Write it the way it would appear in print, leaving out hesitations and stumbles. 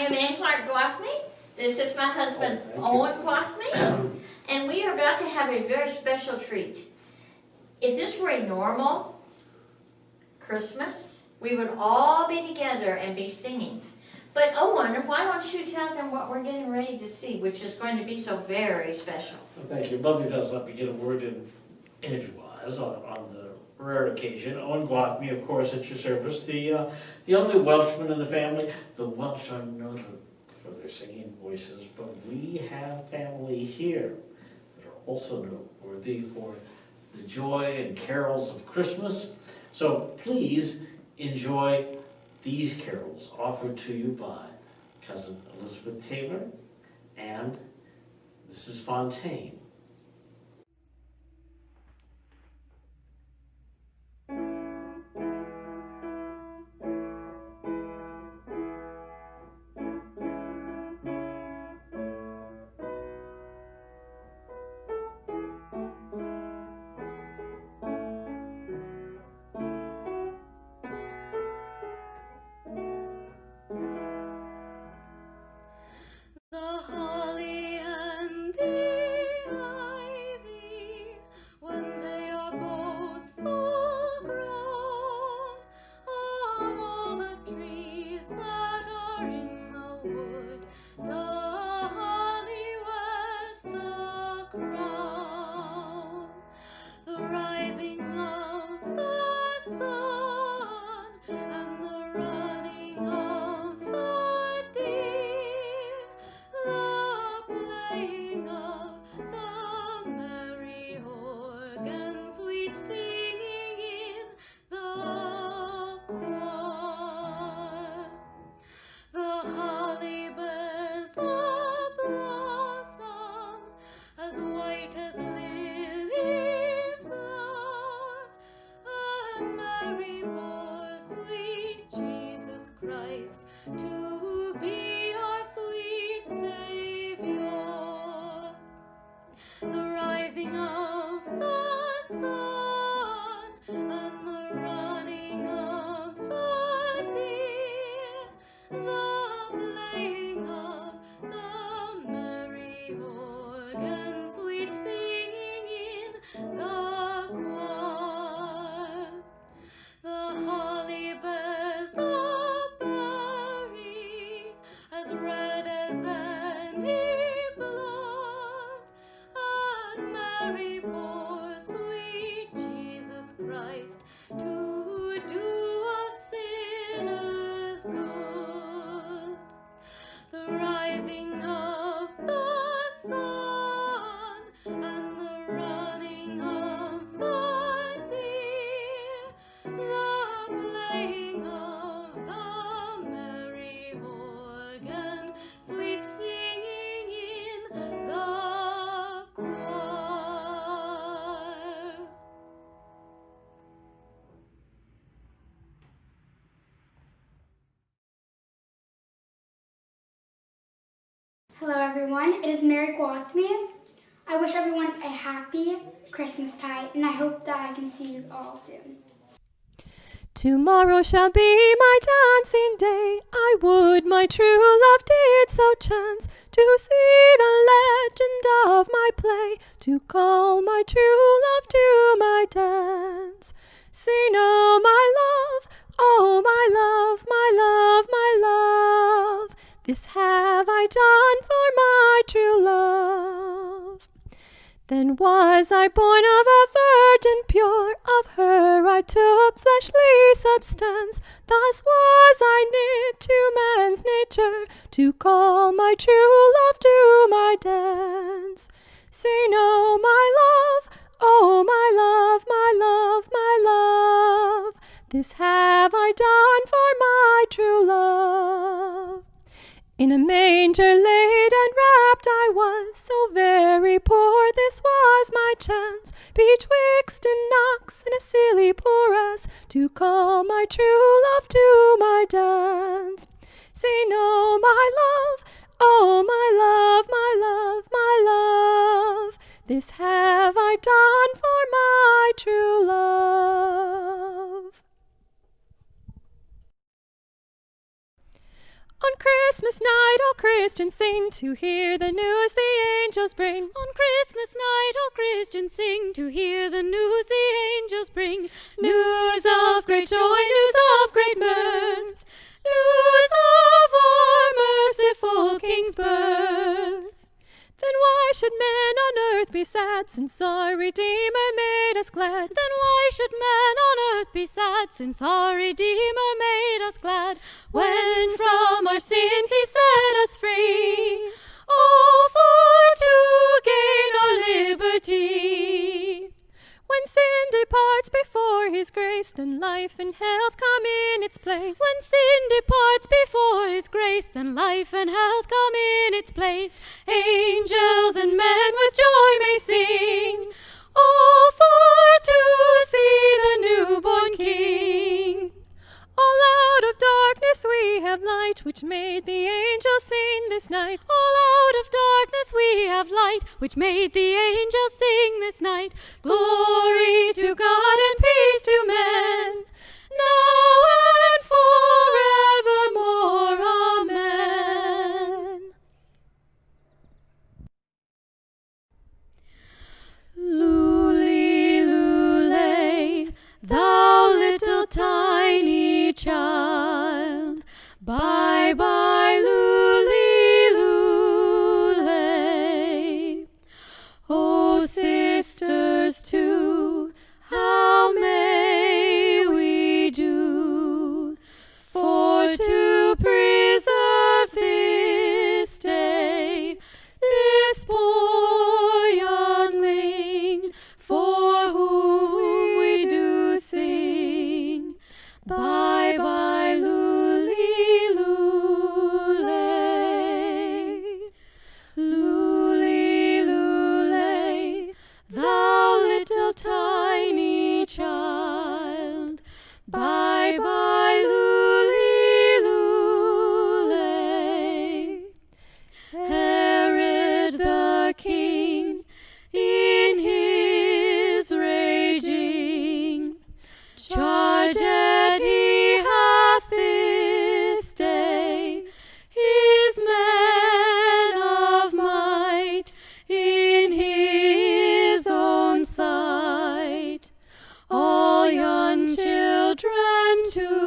am Ann Clark Gwathmey. This is my husband, Owen Gwathmey. And we are about to have a very special treat. If this were a normal Christmas, we would all be together and be singing. But Owen, why don't you tell them what we're getting ready to see, which is going to be so very special. Well, thank you. Mother does let me get a word in edgewise on the rare occasion. Owen Gwathmey, of course, at your service, the only Welshman in the family. The Welsh are noted for their singing voices, but we have family here that are also noteworthy for the joy and carols of Christmas. So please enjoy these carols offered to you by Cousin Elizabeth Taylor and Mrs. Fontaine. Hello everyone, it is Mary Gwathmey. I wish everyone a happy Christmastide and I hope that I can see you all soon. Tomorrow shall be my dancing day. I would my true love did so chance to see the legend of my play, to call my true love to my dance. Say no, my love, oh my love, my love, my love, this have I done for my true love. Then was I born of a virgin pure, of her I took fleshly substance. Thus was I knit to man's nature, to call my true love to my dance. Say no, my love, oh my love, my love, my love, this have I done for my true love. In a manger laid and wrapped I was, so very poor this was my chance, betwixt an ox and a silly poor ass, to call my true love to my dance. Say no, my love, oh my love, my love, my love, this have I done for my true love. On Christmas night all Christians sing to hear the news the angels bring. On Christmas night all Christians sing to hear the news the angels bring. News of great joy, news of great mirth, news of our merciful King's birth. Then why should men on earth be sad, since our Redeemer made us glad? Then why should men on earth be sad, since our Redeemer made us glad? When from our sins he set us free, all for to gain our liberty. When sin departs before his grace, then life and health come in its place. When sin departs before his grace, then life and health come in its place. Angels and men with joy may sing, all for to see the newborn King. All out of darkness we have light, which made the angels sing this night. All out of darkness we have light, which made the angels sing this night. Glory to God and peace to men, now and forevermore. Amen. Lule, lule, thou little tiny child, bye bye, lule, lule. Oh, sisters too, how may we do for to preserve this day, this poor youngling, for whom we do sing, bye bye, lule, lule. Lule, lule, thou little tiny child, bye bye, lule, lule. Herod the king, in his raging, charged he hath this day his men of might in his own sight, all young children to